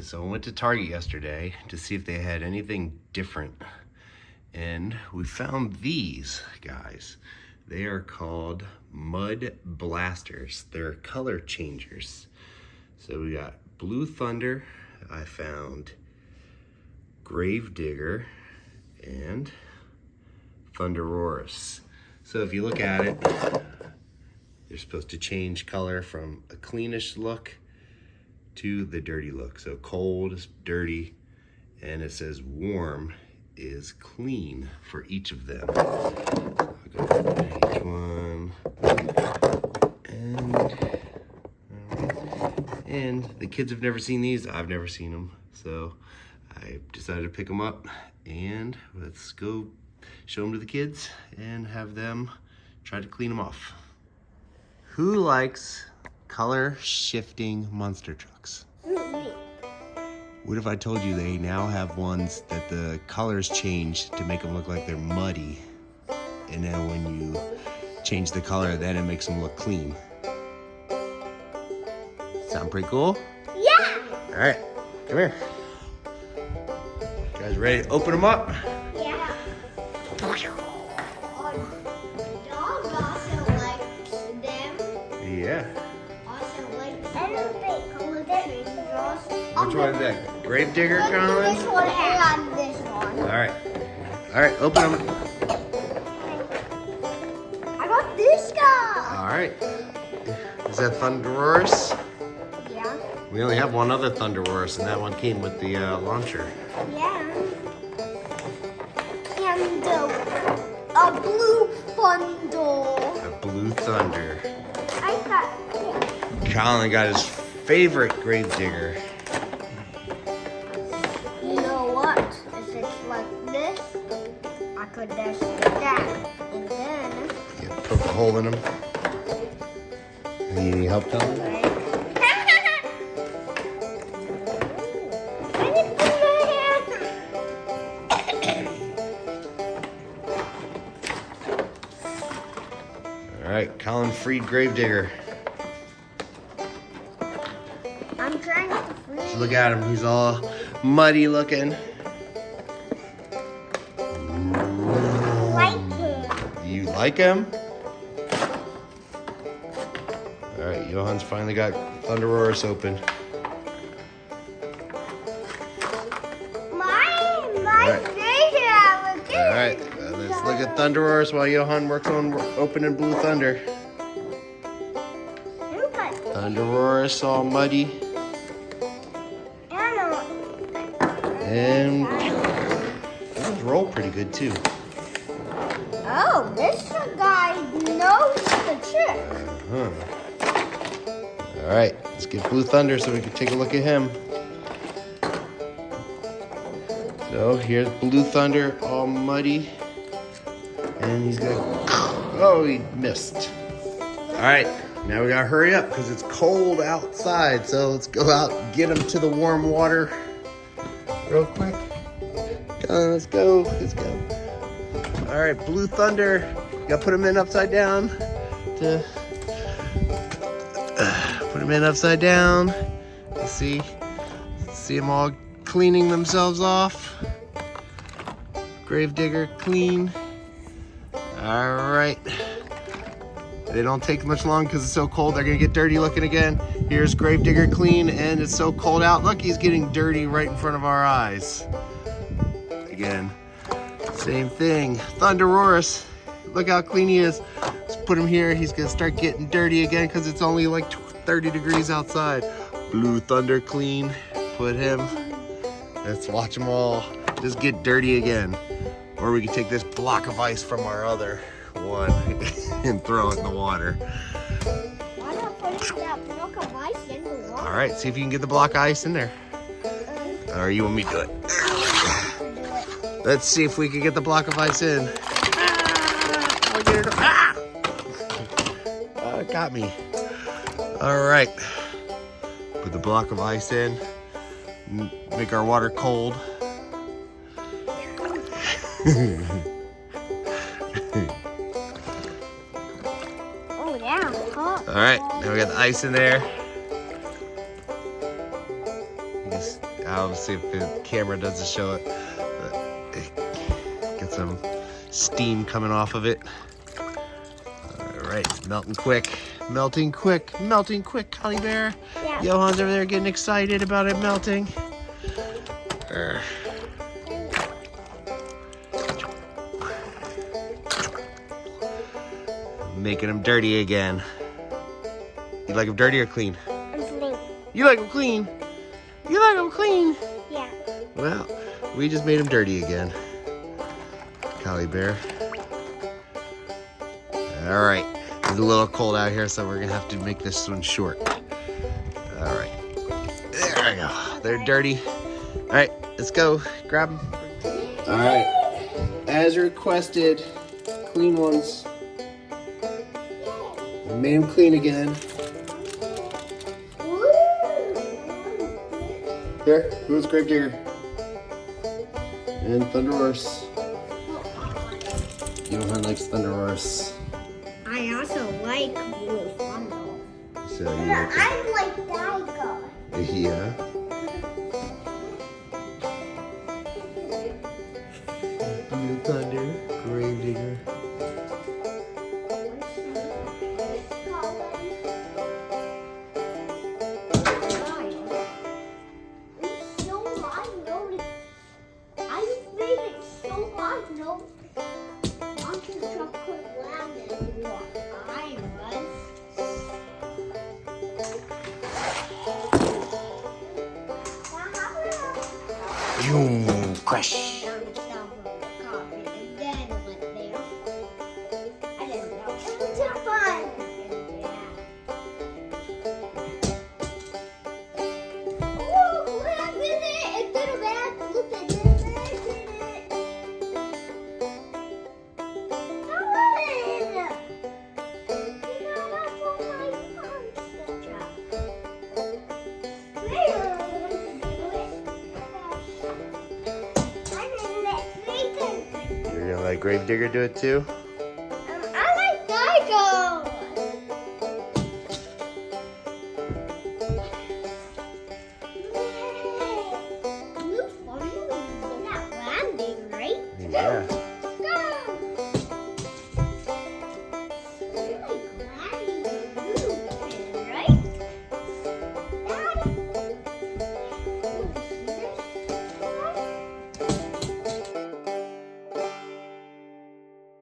So I went to Target yesterday to see if they had anything different. And we found these guys. They are called Mud Blasters. They're color changers. So we got Blue Thunder, I found Grave Digger, and Thunderosaurus. So if you look at it, they're supposed to change color from a cleanish look to the dirty look. So cold is dirty, and it says warm is clean for each of them. I'll go through each one. And the kids have never seen these. I've never seen them. So I decided to pick them up, and let's go show them to the kids and have them try to clean them off. Who likes color shifting monster trucks? Me. What if I told you they now have ones that the colors change to make them look like they're muddy, and then when you change the color, then it makes them look clean? Sound pretty cool? Yeah. All right, come here. You guys ready to open them up? Yeah. Dog also likes them. Yeah. Also likes color changers. Which one is that? Grave Digger, Colin? This one and this one. All right, open them. I got this guy. All right. Is that Thunderosaurus? Yeah. We only have one other Thunderosaurus, and that one came with the launcher. Yeah. And a blue thunder. A Blue Thunder. I got Colin got his favorite Grave Digger. You know what? If it's like this, I could dash it down. And then You poke a hole in him. Need any help, Colin? All right, Colin freed Grave Digger. I'm trying to free. Just look at him, he's all muddy looking. Like him. You like him? All right, Johan's finally got Thunderosaurus open. My favorite. All right, let's look at Thunderosaurus while Johan works on opening Blue Thunder. Thunderosaurus all muddy. And those roll pretty good too. Oh, this guy knows the trick. All right, let's get Blue Thunder so we can take a look at him. So here's Blue Thunder, all muddy. And he's gonna, oh, he missed. All right, now we gotta hurry up because it's cold outside. So let's go out and get him to the warm water real quick. Let's go. All right, Blue Thunder, you gotta put him in upside down to put him in upside down. You see them all cleaning themselves off. Grave Digger clean. All right. They don't take much long because it's so cold. They're gonna get dirty looking again. Here's Grave Digger clean, and it's so cold out. Look, he's getting dirty right in front of our eyes. Again, same thing. Thunderosaurus, look how clean he is. Let's put him here. He's gonna start getting dirty again because it's only like 30 degrees outside. Blue Thunder clean, put him. Let's watch them all just get dirty again. Or we can take this block of ice from our other one and throw it in the water. Why not put that block of ice in the water? All right, see if you can get the block of ice in there. Or you want me to do it? Let's see if we can get the block of ice in. It got me. All right, put the block of ice in. Make our water cold. Oh, yeah. All right, now we got the ice in there. Just I'll see if the camera doesn't show it. Get some steam coming off of it. All right, it's melting quick. Melting quick, Collie Bear. Yeah. Johan's over there getting excited about it melting. Making them dirty again. You like them dirty or clean? I'm clean. You like them clean? You like them clean? Yeah. Well, we just made them dirty again. Collie Bear. All right. It's a little cold out here, so we're gonna have to make this one short. All right. There we go. They're dirty. All right, let's go. Grab them. All right. As requested, clean ones. Made them clean again. Here, who's Grave Digger? And Thunder Horse. Johan likes Thunder Horse. I also like Blue Thunder. So you like I like Daigo. it? Yeah. Blue Thunder, Grave Digger. Boom, crash. You're gonna let Grave Digger do it too?